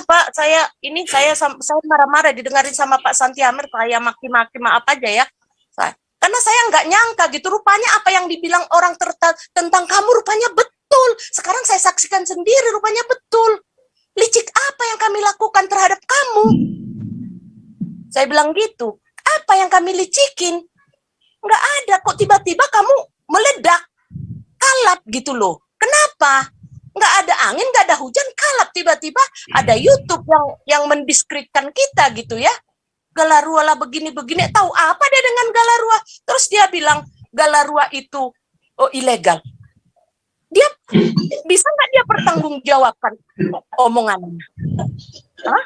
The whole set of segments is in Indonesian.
Pak, saya marah-marah didengarin sama Pak Santi Amir, saya maki-maki maaf aja ya. Karena saya nggak nyangka gitu, rupanya apa yang dibilang orang tentang kamu rupanya betul. Sekarang saya saksikan sendiri, rupanya betul. Licik apa yang kami lakukan terhadap kamu? Saya bilang gitu. Apa yang kami licikin? Nggak ada, kok tiba-tiba kamu meledak. Kalap gitu loh. Kenapa? Nggak ada angin, nggak ada hujan, kalap. Tiba-tiba ada YouTube yang mendiskreditkan kita gitu ya. Galarua lah begini-begini, tahu apa dia dengan Galarua? Terus dia bilang Galarua itu ilegal. Dia bisa nggak dia pertanggungjawabkan omongannya? Hah?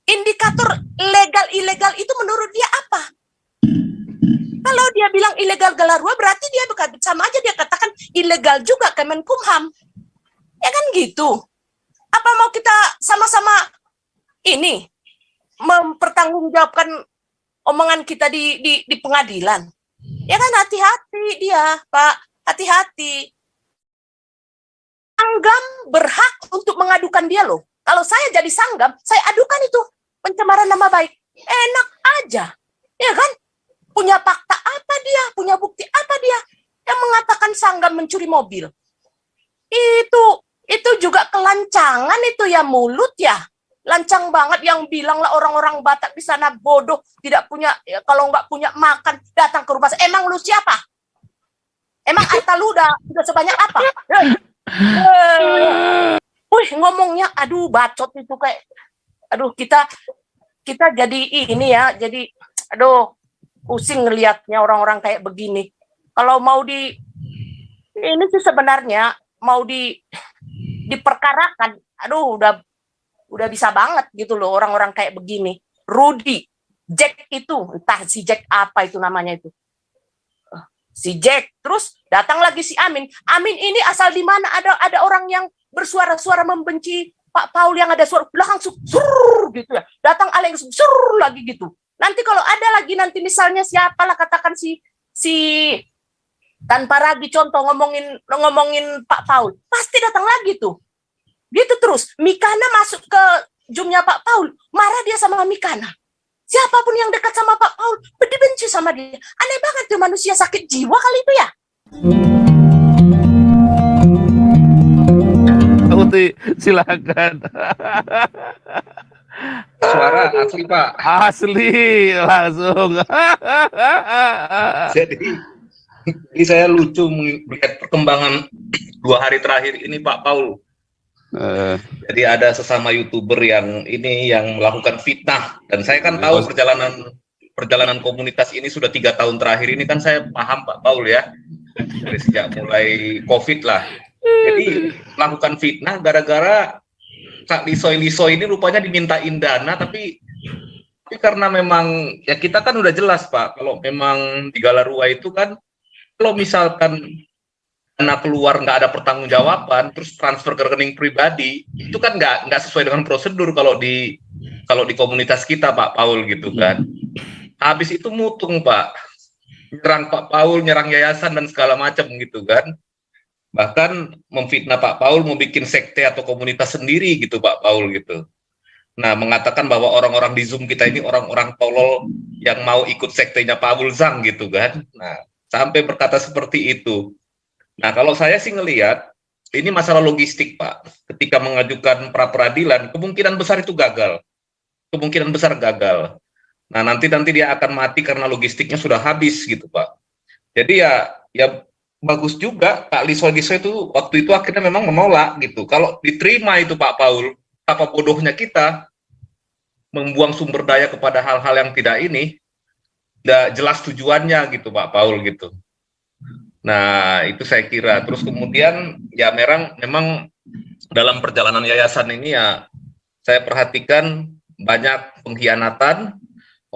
Indikator legal ilegal itu menurut dia apa? Kalau dia bilang ilegal Galarua, berarti dia sama aja dia katakan ilegal juga Kemenkumham. Ya kan gitu. Apa mau kita sama-sama ini mempertanggungjawabkan omongan kita di pengadilan? Ya kan, hati-hati dia, Pak. Hati-hati. Sanggam berhak untuk mengadukan dia loh. Kalau saya jadi Sanggam, saya adukan itu pencemaran nama baik. Enak aja. Ya kan? Punya fakta apa dia? Punya bukti apa dia? Yang mengatakan Sanggam mencuri mobil. Itu juga kelancangan itu ya, mulut ya. Lancang banget yang bilang lah orang-orang Batak di sana bodoh, tidak punya, ya, kalau nggak punya makan datang ke rumah. Emang lu siapa? Emang harta lu udah sebanyak apa? Ngomongnya, aduh bacot itu kayak, aduh kita jadi ini ya, jadi aduh pusing ngelihatnya orang-orang kayak begini. Kalau mau ini sih sebenarnya mau diperkarakan, aduh udah bisa banget gitu loh orang-orang kayak begini. Rudy, Jack itu, entah si Jack apa itu namanya itu. Si Jack, terus datang lagi si Amin. Amin ini asal di mana ada orang yang bersuara-suara membenci Pak Paul yang ada suara belakang sur gitu ya. Datang Alex sur lagi gitu. Nanti kalau ada lagi nanti misalnya siapalah katakan si tanpa ragi contoh ngomongin Pak Paul, pasti datang lagi tuh. Gitu terus. Mikana masuk ke Zoom-nya Pak Paul, marah dia sama Mikana. Siapapun yang dekat sama Pak Paul, dibenci sama dia. Aneh banget tuh, manusia sakit jiwa kali itu ya. Uti, silakan. Suara asli Pak. Asli langsung. Jadi saya lucu melihat perkembangan 2 hari terakhir ini Pak Paul. Jadi ada sesama YouTuber yang melakukan fitnah, dan saya kan tahu perjalanan komunitas ini sudah 3 tahun terakhir ini kan saya paham Pak Paul ya, dari sejak mulai COVID lah. Jadi melakukan fitnah gara-gara Kak Lisoy ini rupanya dimintain dana, tapi karena memang ya kita kan udah jelas Pak, kalau memang di Galarua itu kan kalau misalkan dana keluar nggak ada pertanggungjawaban, terus transfer ke rekening pribadi, itu kan nggak sesuai dengan prosedur kalau di komunitas kita Pak Paul gitu kan. Habis itu mutung Pak, nyerang Pak Paul, nyerang yayasan dan segala macam gitu kan. Bahkan memfitnah Pak Paul, mau bikin sekte atau komunitas sendiri gitu Pak Paul gitu. Nah, mengatakan bahwa orang-orang di Zoom kita ini orang-orang tolol yang mau ikut sektenya Pak Bulzang gitu kan. Nah, sampai berkata seperti itu. Nah, kalau saya sih ngelihat ini masalah logistik Pak. Ketika mengajukan pra peradilan, kemungkinan besar itu gagal. Kemungkinan besar gagal. Nah, nanti dia akan mati karena logistiknya sudah habis gitu Pak. Jadi ya bagus juga Pak Lisoy itu waktu itu akhirnya memang menolak gitu. Kalau diterima itu Pak Paul, apa bodohnya kita membuang sumber daya kepada hal-hal yang tidak ini, tidak jelas tujuannya gitu Pak Paul gitu. Nah, itu saya kira. Terus kemudian ya memang dalam perjalanan yayasan ini ya saya perhatikan banyak pengkhianatan,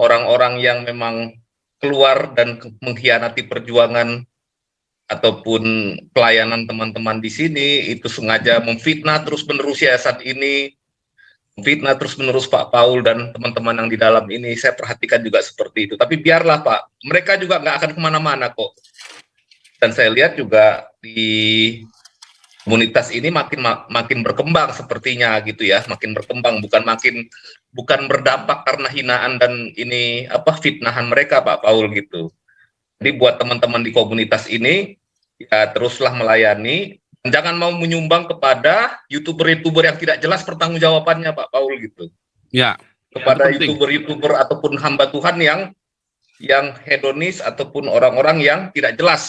orang-orang yang memang keluar dan mengkhianati perjuangan ataupun pelayanan teman-teman di sini, itu sengaja memfitnah terus-menerus yayasan ini, memfitnah terus-menerus Pak Paul dan teman-teman yang di dalam ini. Saya perhatikan juga seperti itu. Tapi biarlah Pak, mereka juga nggak akan kemana-mana kok. Dan saya lihat juga di komunitas ini makin berkembang sepertinya gitu ya, makin berkembang, bukan berdampak karena hinaan dan ini fitnahan mereka Pak Paul gitu. Jadi buat teman-teman di komunitas ini ya teruslah melayani, jangan mau menyumbang kepada youtuber-youtuber yang tidak jelas pertanggungjawabannya Pak Paul gitu. Ya. Kepada youtuber-youtuber ataupun hamba Tuhan yang hedonis ataupun orang-orang yang tidak jelas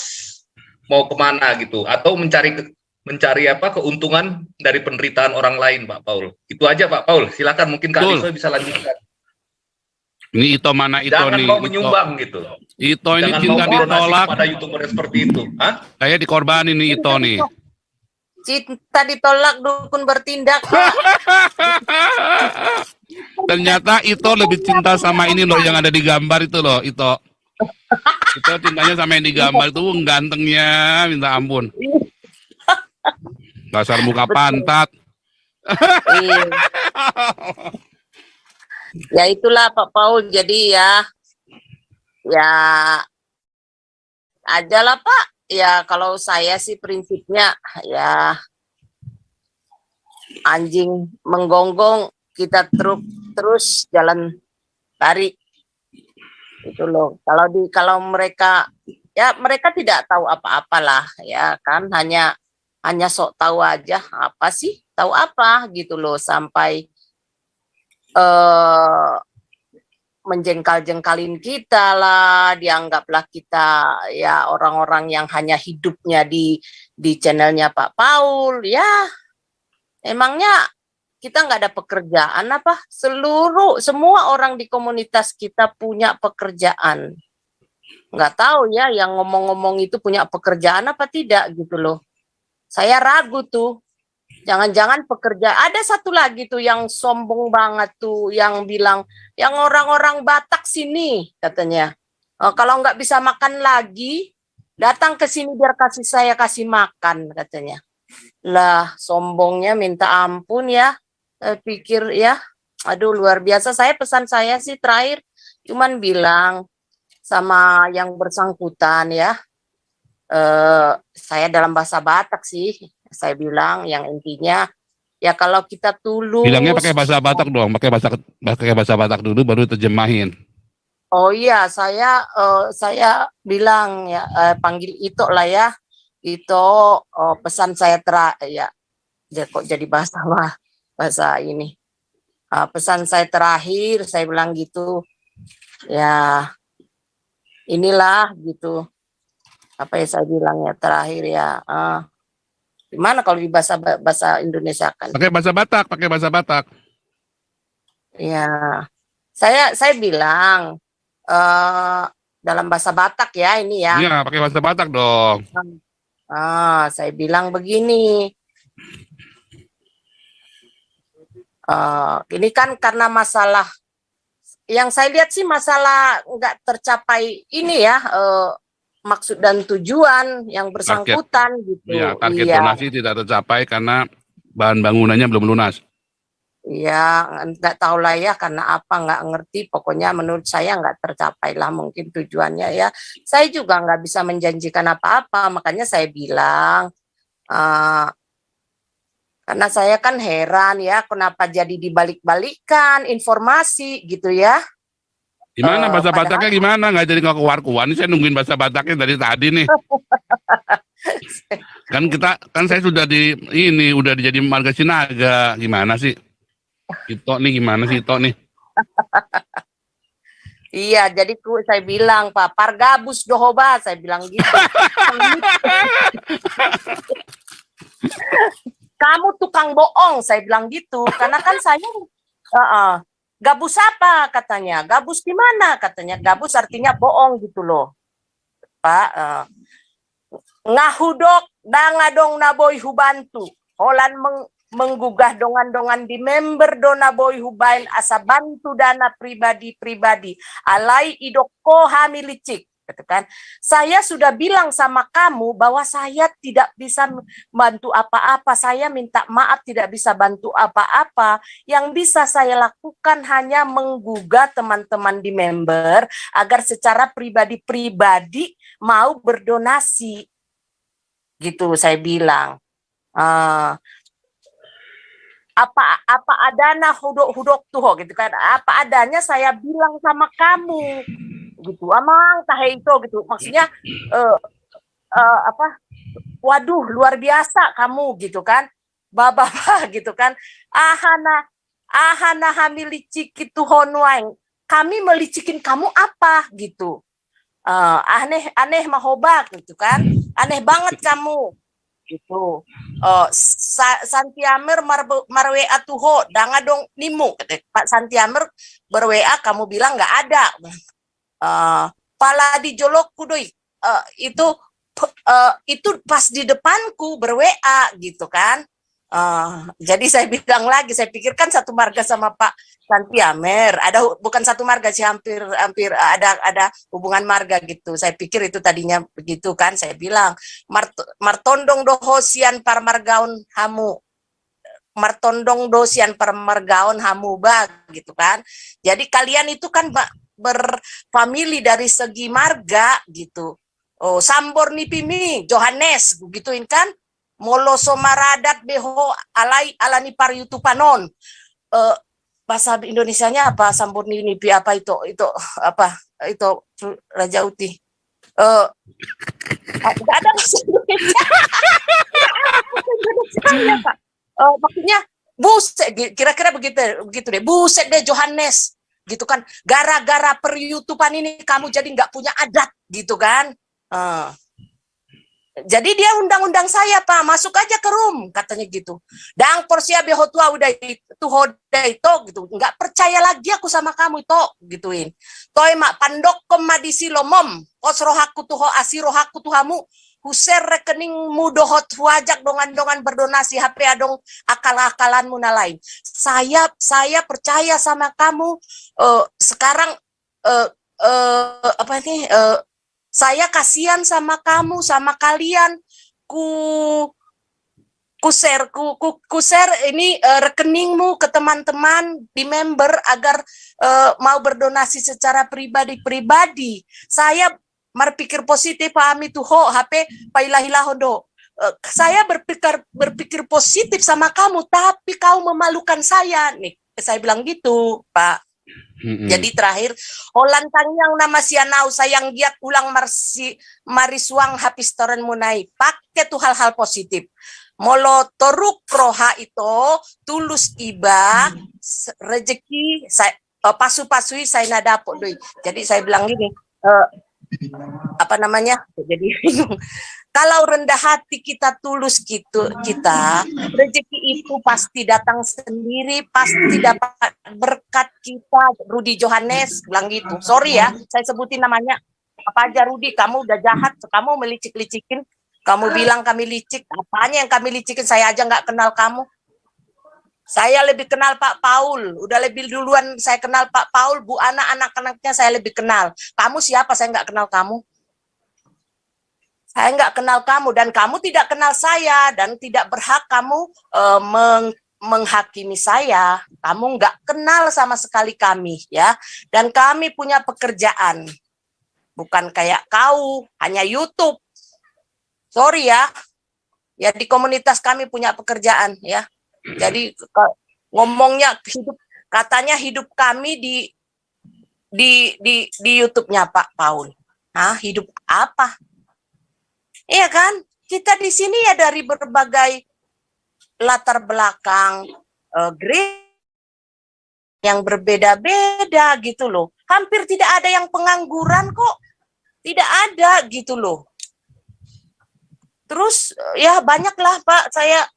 mau kemana gitu, atau mencari keuntungan dari penderitaan orang lain Pak Paul. Itu aja Pak Paul. Silakan mungkin Kak Liso bisa lanjutkan. Ini Ito mana Ito Jangan nih? mau menyumbang gitu. Ito ini Jangan cinta mau ditolak. pada youtuber seperti itu. Hah? Saya dikorbanin nih Ito nih. Cinta ditolak, dukun bertindak. Ternyata Ito lebih cinta sama ini loh yang ada di gambar itu loh, Ito. Ito cintanya sama yang di gambar itu gantengnya, minta ampun. Dasar muka pantat. Iya. Ya itulah Pak Paul, jadi ya aja lah Pak. Ya kalau saya sih prinsipnya ya anjing menggonggong, kita terus jalan tarik. Itu loh. Kalau mereka tidak tahu apa-apalah ya kan, hanya sok tahu aja, apa sih? Tahu apa gitu loh, sampai menjengkal-jengkalin kita lah, dianggaplah kita ya orang-orang yang hanya hidupnya di channelnya Pak Paul. Ya emangnya kita nggak ada pekerjaan apa? Semua orang di komunitas kita punya pekerjaan. Nggak tahu ya yang ngomong-ngomong itu punya pekerjaan apa tidak gitu loh. Saya ragu tuh. Jangan-jangan pekerja. Ada satu lagi tuh yang sombong banget tuh, yang bilang, yang orang-orang Batak sini katanya. Kalau nggak bisa makan lagi, datang ke sini biar saya kasih makan katanya. Lah, sombongnya minta ampun ya. Pikir ya, aduh luar biasa. Pesan saya sih terakhir cuman bilang sama yang bersangkutan ya. Saya dalam bahasa Batak sih. Saya bilang yang intinya ya kalau kita tulus. Bilangnya pakai bahasa Batak dong, pakai bahasa Batak dulu baru terjemahin. Oh iya, saya bilang ya panggil Ito lah ya. Ito pesan saya ya kok jadi bahasa ini. Pesan saya terakhir saya bilang gitu. Ya inilah gitu. Apa ya saya bilang ya terakhir ya. Gimana kalau di bahasa Indonesia kan? Pakai bahasa Batak. Ya, saya bilang dalam bahasa Batak ya ini ya. Iya, pakai bahasa Batak dong. Saya bilang begini. Ini kan karena masalah yang saya lihat sih masalah nggak tercapai ini ya. Maksud dan tujuan yang bersangkutan gitu. Iya, target donasi tidak tercapai karena bahan bangunannya belum lunas. Iya, nggak tahu lah ya karena apa, nggak ngerti. Pokoknya menurut saya nggak tercapai lah mungkin tujuannya ya. Saya juga nggak bisa menjanjikan apa-apa, makanya saya bilang karena saya kan heran ya kenapa jadi dibalik-balikan informasi gitu ya. Gimana bahasa Bataknya gimana? Nggak jadi nggak keluar-keluar. Ini saya nungguin bahasa Bataknya dari tadi nih. kan saya sudah jadi marga Sinaga. Gimana sih? Ito nih gimana sih Ito nih? Iya, jadi saya bilang Pak Pargabus Dohoba, saya bilang gitu. Kamu tukang bohong, saya bilang gitu. Karena kan saya gabus apa katanya? Gabus di mana katanya? Gabus artinya bohong gitu loh. Pak ngahudok dangadong naboy hubantu. Holan menggugah dongan-dongan di member dona boy hubain asa bantu dana pribadi alai idoko hamilicik. Gitu kan. Saya sudah bilang sama kamu bahwa saya tidak bisa bantu apa-apa. Saya minta maaf tidak bisa bantu apa-apa. Yang bisa saya lakukan hanya menggugah teman-teman di member agar secara pribadi-pribadi mau berdonasi. Gitu saya bilang. Ah, apa adanya hudok tuh gitu kan, apa adanya saya bilang sama kamu gitu, amang tahe itu gitu, maksudnya apa, waduh luar biasa kamu gitu kan, bapak gitu kan, ahana hamil licik itu honwaing, kami melicikin kamu apa gitu. Aneh mahobak gitu kan, aneh banget kamu gitu. Santiamer marwe atuho danga dong nimu, Pak Santiamer berwa kamu bilang nggak ada. Pala di jolok kudoi, itu pas di depanku berwa gitu kan. Jadi saya bilang lagi, saya pikirkan satu marga sama Pak Santiamer, ada bukan satu marga sih, hampir ada hubungan marga gitu. Saya pikir itu tadinya begitu kan. Saya bilang martondong dohosian parmargaun hamu, martondong dosian parmargaun hamu bag gitu kan. Jadi kalian itu kan berfamili dari segi marga gitu. Oh, Sambor nipimi Johannes gituin kan. Molo somaradat beho alani paryutupanon. Bahasa Indonesianya apa, Sambor nipi apa itu apa itu Raja Uti. Enggak ada bahasa Indonesia. Pak. Maksudnya buset, kira-kira begitu deh. Buset deh Johannes gitu kan. Gara-gara peryutupan ini kamu jadi nggak punya adat gitu kan. Jadi dia undang-undang saya, Pak, masuk aja ke room, katanya gitu. Dang porsia behotua udah itu hoda itu gitu. Enggak percaya lagi aku sama kamu itu, gituin. Toy mak pandok kemadisi lomom, osrohaku tuh asirohaku tuhamu, huser rekening mudohot wajak dongan-dongan berdonasi HP adong akal-akalanmu na lain. Saya percaya sama kamu. Sekarang apa nih? Saya kasihan sama kamu, sama kalian. Ku share ini rekeningmu ke teman-teman di member agar mau berdonasi secara pribadi. Saya berpikir positif, pahami tuh HP pailahilahodo. Saya berpikir positif sama kamu, tapi kau memalukan saya nih. Saya bilang gitu, Pak. Jadi terakhir Holland yang nama sianau sayang giat ulang marisuang hapistoran munai pakai tuh hal-hal positif. Molo toruk roha itu tulus iba rezeki saya pasu-pasui saya nadapok doi. Jadi saya bilang gini, apa namanya? Jadi kalau rendah hati kita tulus gitu, kita rezeki itu pasti datang sendiri, pasti dapat berkat kita. Rudi Johannes bilang gitu. Sorry ya, saya sebutin namanya. Apa aja Rudi, kamu udah jahat, kamu melicik-licikin, kamu bilang kami licik. Apanya yang kami licikin, saya aja nggak kenal kamu. Saya lebih kenal Pak Paul, udah lebih duluan saya kenal Pak Paul, Bu Ana, anak-anaknya saya lebih kenal. Kamu siapa, saya nggak kenal kamu. Saya nggak kenal kamu dan kamu tidak kenal saya dan tidak berhak kamu menghakimi saya. Kamu nggak kenal sama sekali kami ya. Dan kami punya pekerjaan, bukan kayak kau hanya YouTube. Sorry ya. Ya di komunitas kami punya pekerjaan ya. Jadi ngomongnya katanya hidup kami di YouTube-nya Pak Paul. Nah, hidup apa? Iya kan, kita di sini ya dari berbagai latar belakang yang berbeda-beda gitu loh. Hampir tidak ada yang pengangguran kok, tidak ada gitu loh. Terus ya banyaklah Pak, saya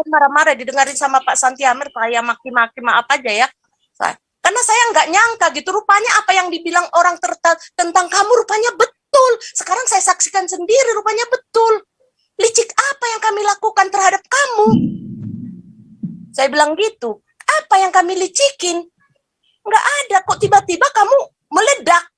marah-marah didengarin sama Pak Santiamer, kayak maki-maki maaf aja ya. Karena saya nggak nyangka gitu, rupanya apa yang dibilang orang tentang kamu rupanya betul. Sekarang saya saksikan sendiri, rupanya betul. Licik apa yang kami lakukan terhadap kamu? Saya bilang gitu. Apa yang kami licikin? Nggak ada, kok tiba-tiba kamu meledak.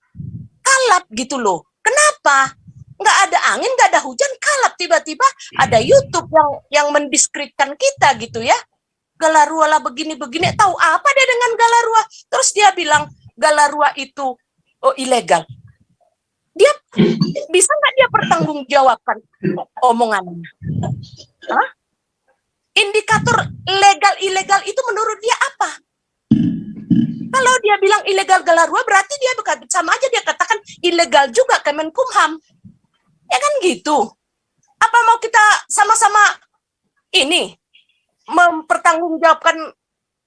Kalap gitu loh. Kenapa? Nggak ada angin, nggak ada hujan, kalap. Tiba-tiba ada YouTube yang mendiskreditkan kita gitu ya. Galarua lah begini-begini. Tahu apa dia dengan Galarua? Terus dia bilang Galarua itu ilegal. Dia bisa nggak dia pertanggungjawabkan omongannya? Hah? Indikator legal ilegal itu menurut dia apa? Kalau dia bilang ilegal Galarua, berarti dia sama aja dia katakan ilegal juga Kemenkumham. Ya kan gitu. Apa mau kita sama-sama ini mempertanggungjawabkan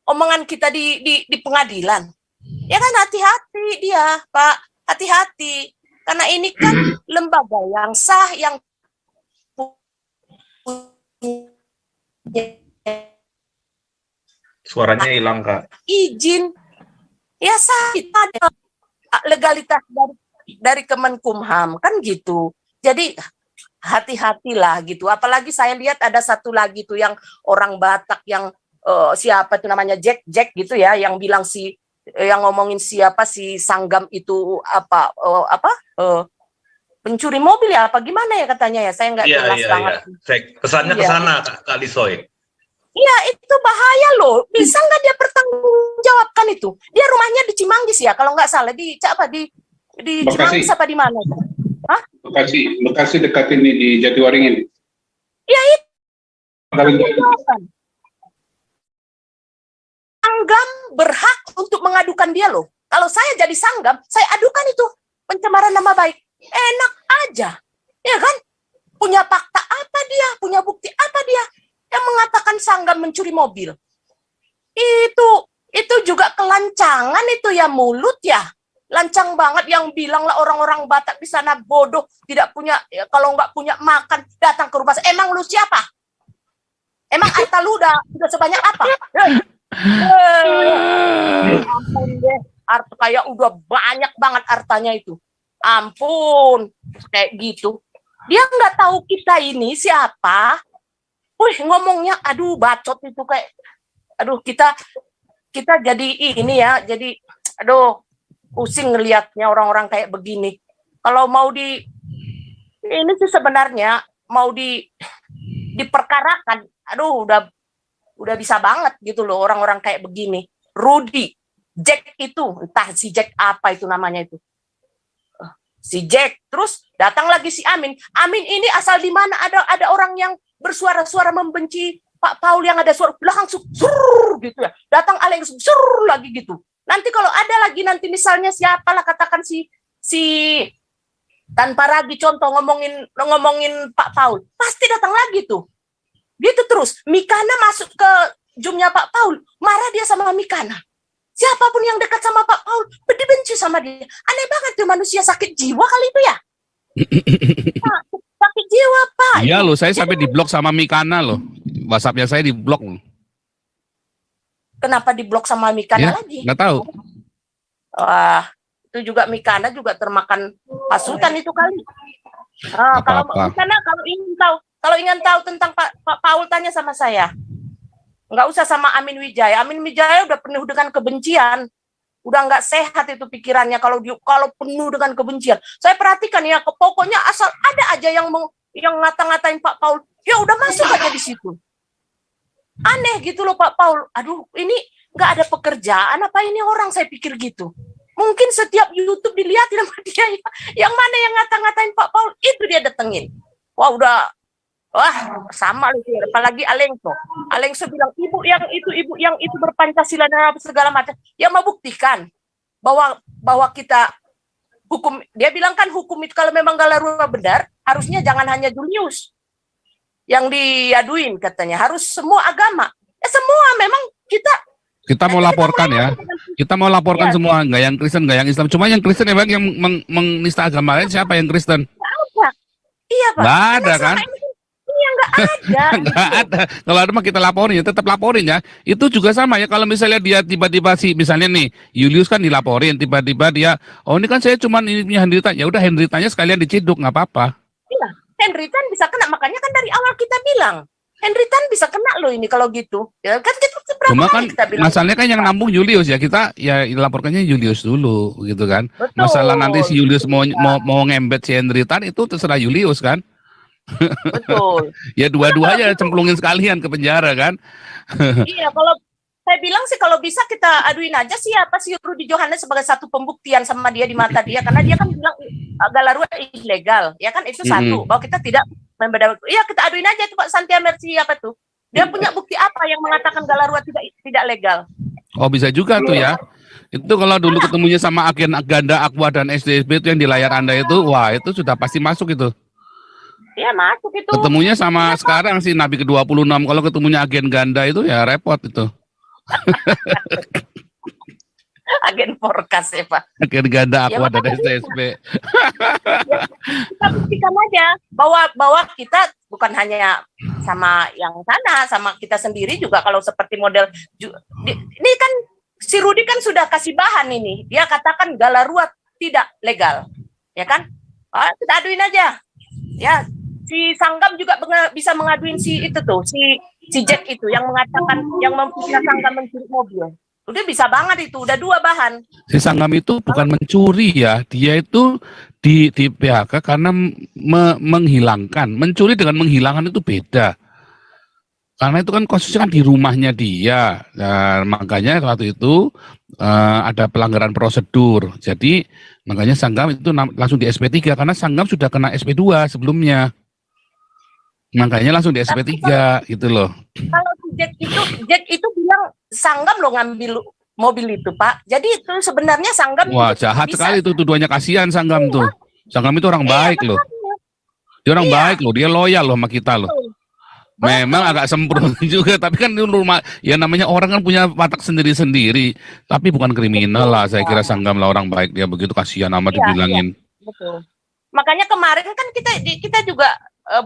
omongan kita di pengadilan? Ya kan hati-hati dia, Pak. Hati-hati. Karena ini kan lembaga yang sah, yang Suaranya hilang, Kak. izin. Ya sah, ada legalitas dari Kemenkumham, kan gitu. Jadi hati-hatilah gitu. Apalagi saya lihat ada satu lagi tuh yang orang Batak yang siapa itu namanya Jack gitu ya, yang bilang yang ngomongin siapa si Sanggam itu pencuri mobil ya apa gimana ya katanya ya, saya nggak jelas banget. Kesannya ke sana Kak Lisoy. Iya, itu bahaya loh. Bisa nggak dia pertanggungjawabkan itu? Dia rumahnya di Cimanggis ya, kalau nggak salah di Cimanggis apa di mana? Hah? Bekasi dekat ini di Jatiwaringin. Ya itu. Sanggam berhak untuk mengadukan dia loh. Kalau saya jadi Sanggam, saya adukan itu pencemaran nama baik. Enak aja, ya kan? Punya fakta apa dia? Punya bukti apa dia? Yang mengatakan Sanggam mencuri mobil. Itu juga kelancangan itu ya, mulut ya. Lancang banget yang bilang lah orang-orang Batak di sana bodoh, tidak punya, ya, kalau nggak punya makan datang ke rumah. Emang lu siapa? Emang harta lu udah sebanyak apa? Ampun deh, harta kayak udah banyak banget hartanya itu. Ampun, kayak gitu. Dia nggak tahu kita ini siapa. Ngomongnya, aduh bacot itu kayak, aduh kita jadi ini ya, jadi aduh pusing ngelihatnya orang-orang kayak begini. Kalau mau ini sih sebenarnya mau diperkarakan, aduh udah bisa banget gitu loh orang-orang kayak begini. Rudy, Jack itu, entah si Jack apa itu namanya itu. Si Jack, terus datang lagi si Amin. Amin ini asal di mana ada orang yang bersuara-suara membenci Pak Paul yang ada suara langsung surr gitu ya. Datang Aleng surr lagi gitu. Nanti kalau ada lagi nanti misalnya siapalah katakan si tanpa ragu contoh ngomongin Pak Paul, pasti datang lagi tuh. Gitu terus. Mikana masuk ke Zoom-nya Pak Paul, marah dia sama Mikana. Siapapun yang dekat sama Pak Paul, dibenci sama dia. Aneh banget tuh manusia sakit jiwa kali itu ya. Sakit jiwa, Pak. Iya loh, saya sampai diblok sama Mikana loh. WhatsApp-nya saya diblok. Kenapa diblok sama Mikana lagi? Nggak tahu. Wah, itu juga Mikana juga termakan hasutan itu kali. Kalau Mikana kalau ingin tahu tentang Pak Paul tanya sama saya. Nggak usah sama Amin Wijaya. Amin Wijaya udah penuh dengan kebencian. Udah nggak sehat itu pikirannya kalau penuh dengan kebencian. Saya perhatikan ya, pokoknya asal ada aja yang ngata-ngatain Pak Paul, ya udah masuk aja di situ. Aneh gitu loh Pak Paul. Aduh, ini nggak ada pekerjaan apa ini orang, saya pikir gitu. Mungkin setiap YouTube dilihatin sama dia, yang mana yang ngata-ngatain Pak Paul, itu dia datengin. Wah, sama loh, apalagi Alengso. Alengso bilang ibu yang itu berpancasila dan segala macam. Yang membuktikan bahwa kita hukum, dia bilang kan hukum itu kalau memang Galarua benar, harusnya jangan hanya Julius yang diaduin katanya, harus semua agama. Ya semua memang kita mau laporkan ya. Kita mau laporkan semua, nggak yang Kristen, nggak yang Islam. Cuma yang Kristen memang yang menista agama lain, siapa yang Kristen? Iya, Pak. Nggak ada kan? Iya, nggak ada. Nggak ada. Kalau ada mah kita laporin ya, tetap laporin ya. Itu juga sama ya, kalau misalnya dia tiba-tiba misalnya nih, Julius kan dilaporin, tiba-tiba dia, oh ini kan saya cuma ini punya Hendrita, ya udah Hendritanya sekalian diciduk, nggak apa-apa. Iya, Hendritan bisa kena, makanya kan dari awal kita bilang, Hendritan bisa kena loh ini kalau gitu. Ya kan kita cuma kan masalahnya kan yang nambung Julius ya, kita ya laporkannya Julius dulu gitu kan. Betul. Masalah nanti si Julius mau ngembet si Hendritan itu terserah Julius kan. Betul. Ya dua-duanya cemplungin sekalian ke penjara kan. Iya, kalau saya bilang sih kalau bisa kita aduin aja siapa si Rudy Johannes sebagai satu pembuktian sama dia di mata dia, karena dia kan bilang Galarua ilegal, ya kan itu satu, bahwa kita tidak Iya, kita aduin aja tuh Pak Santia Mercy apa tuh. Dia punya bukti apa yang mengatakan Galarua tidak legal? Oh bisa juga tuh ya. Itu kalau dulu ketemunya sama agen ganda Aqua dan SDSB itu yang di layar Anda itu, wah itu sudah pasti masuk itu. Iya masuk itu. Ketemunya sama sekarang sih Nabi ke-26, kalau ketemunya agen ganda itu ya repot itu. Agen forecast ya Pak. Agen ganda Aqua Ya, dan makanya SDSB. Kita buktikan aja bahwa kita bukan hanya sama yang sana, sama kita sendiri juga kalau seperti model ini kan si Rudi kan sudah kasih bahan ini. Dia katakan Galarua tidak legal. Ya kan? Kita aduin aja. Ya, si Sanggam juga bisa mengaduin si itu tuh, si Jack itu yang mengatakan yang memfitnah Sanggam mencuri mobil. Udah bisa banget itu, udah 2 bahan. Si Sanggam itu bukan mencuri ya, dia itu di PHK karena menghilangkan. Mencuri dengan menghilangkan itu beda. Karena itu kan kasusnya kan di rumahnya dia. Nah, makanya waktu itu ada pelanggaran prosedur. Jadi makanya Sanggam itu langsung di SP3 karena Sanggam sudah kena SP2 sebelumnya. Makanya langsung di SP3 gitu loh. Kalau si Jack itu bilang Sanggam lo ngambil mobil itu Pak. Jadi itu sebenarnya Sanggam. Wah jahat sekali itu tuduhannya, kasihan Sanggam tuh. Sanggam itu orang baik loh. Dia orang baik loh, dia loyal loh sama kita loh. Memang agak sempurna juga, tapi kan rumah ya namanya orang kan punya watak sendiri-sendiri. Tapi bukan kriminal lah, saya kira Sanggam lah orang baik, dia begitu kasihan amat dibilangin. Betul. Makanya kemarin kan kita juga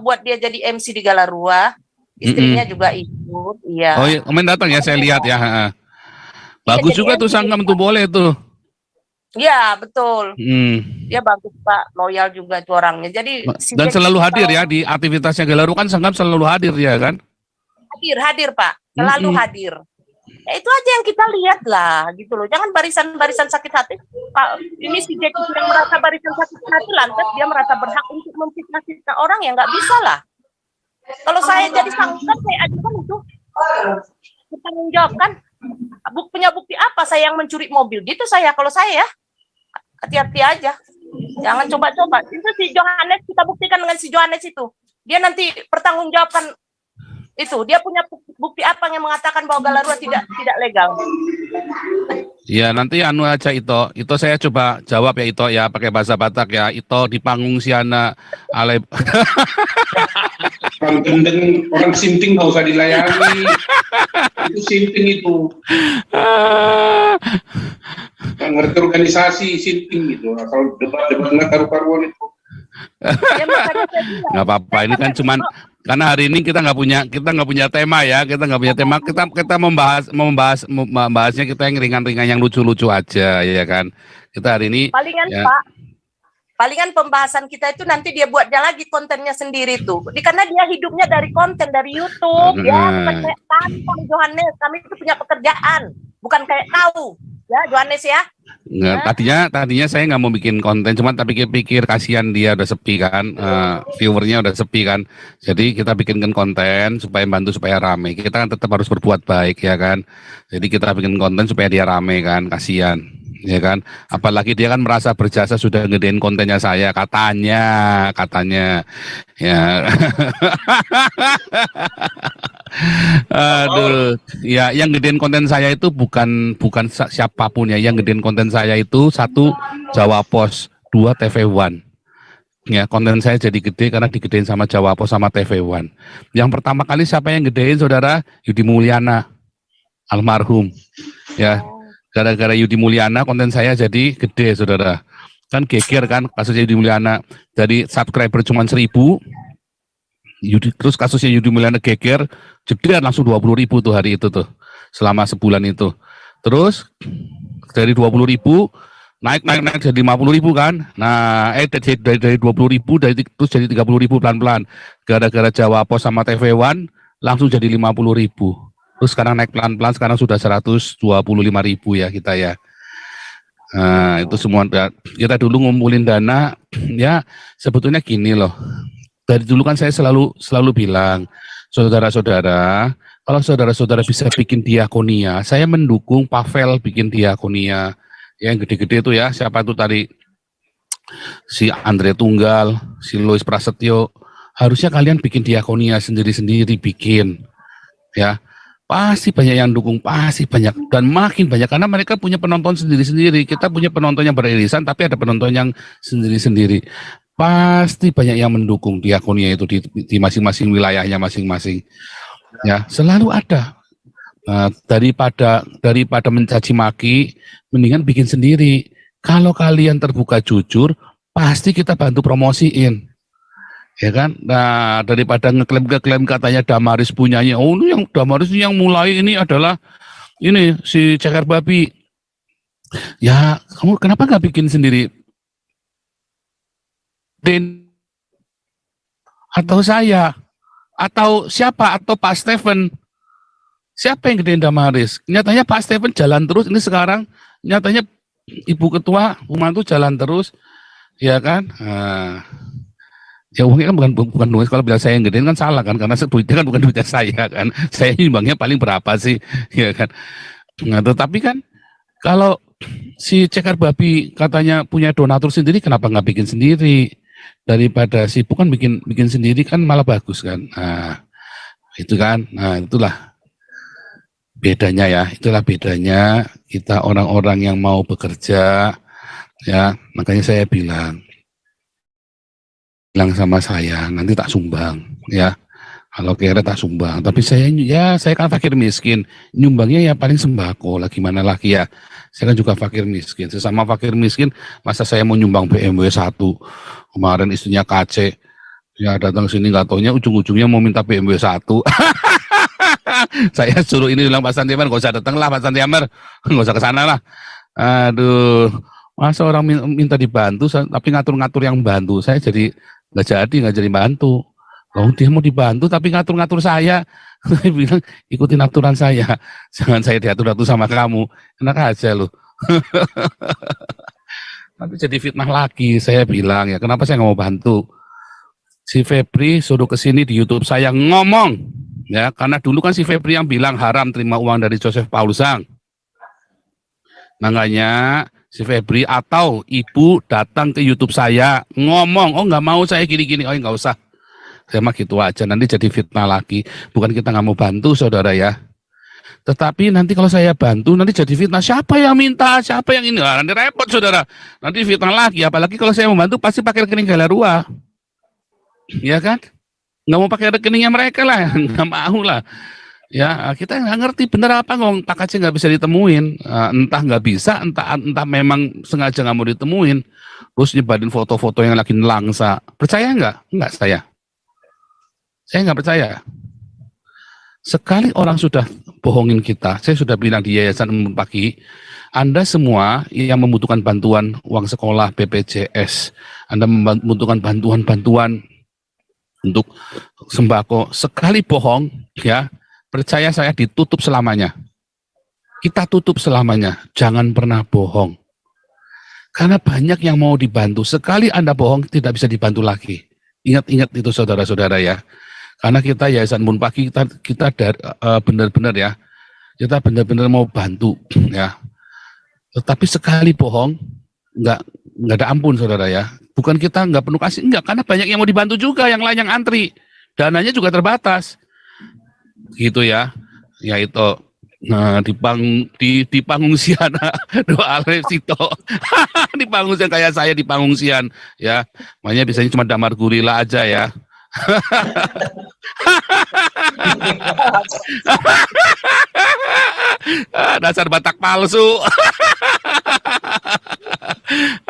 buat dia jadi MC di Galarua, istrinya juga ikut, iya. Oh iya, kemarin datang ya, saya lihat ya. Bagus juga tuh Sanggam tuh, boleh tuh. Iya betul. Ya bagus Pak, loyal juga tuh orangnya. Jadi dan selalu hadir ya di aktivitasnya Galarua kan, Sanggam selalu hadir ya kan? Hadir Pak, selalu hadir. Ya itu aja yang kita lihat lah, gitu loh. Jangan barisan sakit hati. Pak, ini si Jack yang merasa barisan sakit hati, lantas dia merasa berhak untuk memfitnah orang, ya nggak bisa lah. Kalau saya jadi Sanggam, saya ajukan itu bertanggung jawab kan. Punya bukti apa saya yang mencuri mobil? Gitu kalau saya ya. Hati-hati aja. Jangan coba-coba. Itu si Johannes, kita buktikan dengan si Johannes itu. Dia nanti pertanggungjawabkan itu. Dia punya bukti apa yang mengatakan bahwa Galarua tidak legal. Ya nanti anu aja Ito saya coba jawab ya Ito ya pakai bahasa Batak ya. Ito di panggung siana ale. Orang gendeng, orang sinting nggak usah dilayani. Itu sinting itu. Nggak ngerti organisasi sinting gitu. Kalau debat nggak karu-karuan itu. Ya, nggak apa-apa, ini kan cuman karena hari ini kita nggak punya tema ya, kita membahasnya kita yang ringan-ringan yang lucu-lucu aja ya kan. Kita hari ini palingan ya. Pak, palingan pembahasan kita itu nanti dia buatnya lagi kontennya sendiri tuh. Karena dia hidupnya dari konten dari YouTube ya, bukan kayak kami Johannes, kami itu punya pekerjaan, bukan kayak kau ya Johannes ya. Nggak, tadinya saya nggak mau bikin konten, cuman tapi pikir kasihan dia udah sepi kan, viewernya udah sepi kan, jadi kita bikinkan konten supaya bantu supaya rame. Kita kan tetap harus berbuat baik ya kan, jadi kita bikin konten supaya dia rame kan, kasihan ya kan. Apalagi dia kan merasa berjasa sudah ngedein kontennya saya katanya ya. Aduh, ya yang gedein konten saya itu bukan siapapun ya, yang gedein konten saya itu 1 Jawa Pos, 2 TV One. Ya, konten saya jadi gede karena digedein sama Jawa Pos sama TV One. Yang pertama kali siapa yang gedein saudara? Yudi Mulyana, almarhum. Ya, gara-gara Yudi Mulyana konten saya jadi gede saudara. Kan geger kan kasusnya Yudi Mulyana. Jadi subscriber cuma 1000. Terus kasusnya Yudi Mulyana geger, jebret langsung 20.000 tuh hari itu tuh, selama sebulan itu. Terus dari 20.000 naik jadi 50.000 kan. Nah, dari 20.000 terus jadi 30.000 pelan-pelan. Gara-gara Jawa Pos sama TV One langsung jadi 50.000. Terus sekarang naik pelan-pelan, sekarang sudah 125.000 ya kita ya. Nah, itu semua kita dulu ngumpulin dana ya, sebetulnya gini loh. Dari dulu kan saya selalu bilang, saudara-saudara, kalau saudara-saudara bisa bikin diakonia, saya mendukung Pavel bikin diakonia. Yang gede-gede itu ya, siapa itu tadi? Si Andre Tunggal, si Louis Prasetyo, harusnya kalian bikin diakonia sendiri-sendiri bikin, ya. Pasti banyak yang dukung, pasti banyak, dan makin banyak karena mereka punya penonton sendiri-sendiri. Kita punya penonton yang beririsan, tapi ada penonton yang sendiri-sendiri. Pasti banyak yang mendukung diakonia itu di masing-masing wilayahnya masing-masing. Ya, selalu ada. Daripada mencaci maki, mendingan bikin sendiri. Kalau kalian terbuka jujur, pasti kita bantu promosiin. Ya kan, nah daripada ngeklaim katanya Damaris punyanya, oh ini yang Damaris ini yang mulai ini adalah ini si Ceker Babi. Ya kamu kenapa nggak bikin sendiri, Den, atau saya, atau siapa, atau Pak Stephen, siapa yang gedein Damaris? Nyatanya Pak Stephen jalan terus, ini sekarang nyatanya Ibu Ketua Pembantu jalan terus, ya kan? Nah, ya uangnya kan bukan duit, kalau bilang saya yang gedein kan salah kan, karena duitnya kan bukan duitnya saya kan, saya nyumbangnya paling berapa sih, ya kan. Nah, tetapi kan kalau si Cekar Babi katanya punya donatur sendiri, kenapa nggak bikin sendiri? Daripada sibuk kan bikin sendiri kan malah bagus kan. Nah itu kan, nah itulah bedanya ya, itulah bedanya kita orang-orang yang mau bekerja, ya makanya saya bilang sama saya, nanti tak sumbang, ya. Kalau kira tak sumbang, tapi saya kan fakir miskin, nyumbangnya ya paling sembako lah, gimana lagi ya. Saya kan juga fakir miskin, sesama fakir miskin, masa saya mau nyumbang BMW 1, kemarin istrinya KC, ya datang sini nggak taunya ujung-ujungnya mau minta BMW 1. Saya suruh ini bilang Pak Santiamer, nggak usah datang lah Pak Santiamer, nggak usah kesana lah. Aduh, masa orang minta dibantu, tapi ngatur-ngatur yang bantu, saya jadi nggak jadi bantu. Oh dia mau dibantu tapi ngatur-ngatur saya. Saya bilang ikutin aturan saya, jangan saya diatur-atur sama kamu, enak aja loh. Nanti jadi fitnah lagi. Saya bilang ya kenapa saya nggak mau bantu. Si Febri suruh kesini di YouTube saya ngomong, ya karena dulu kan si Febri yang bilang haram terima uang dari Joseph Paulusang. Makanya si Febri atau ibu datang ke YouTube saya ngomong, oh nggak mau saya gini-gini, oh nggak usah, saya mah gitu aja, nanti jadi fitnah lagi. Bukan kita nggak mau bantu saudara ya, tetapi nanti kalau saya bantu nanti jadi fitnah, siapa yang minta, siapa yang ini, nanti repot saudara, nanti fitnah lagi. Apalagi kalau saya membantu pasti pakai rekening Galarua, ya kan, nggak mau pakai rekeningnya mereka lah, nggak mau lah. Ya kita nggak ngerti bener apa ngomong tak aja nggak bisa ditemuin, entah nggak bisa, entah memang sengaja nggak mau ditemuin, terus nyebarin foto-foto yang lagi nelangsa. Percaya nggak saya nggak percaya. Sekali orang sudah bohongin kita, saya sudah bilang di Yayasan Embun Pagi, Anda semua yang membutuhkan bantuan uang sekolah BPJS, Anda membutuhkan bantuan untuk sembako, sekali bohong ya, percaya saya ditutup selamanya. Kita tutup selamanya, jangan pernah bohong. Karena banyak yang mau dibantu, sekali Anda bohong tidak bisa dibantu lagi. Ingat-ingat itu saudara-saudara ya. Karena kita Yayasan Embun Pagi, kita benar-benar ya, kita benar-benar mau bantu ya. Tetapi sekali bohong, nggak ada ampun saudara ya. Bukan kita nggak penuh kasih, enggak, karena banyak yang mau dibantu juga, yang lain yang antri. Dananya juga terbatas. Gitu ya, ya itu. Nah di pengungsian doa Alexito di pengungsian kayak saya di pengungsian ya, makanya biasanya cuma damar gurila aja ya. Dasar Batak palsu.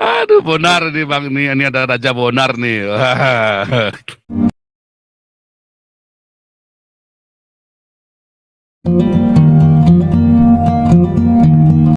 Aduh Bonar nih bang, ini ada Raja Bonar nih.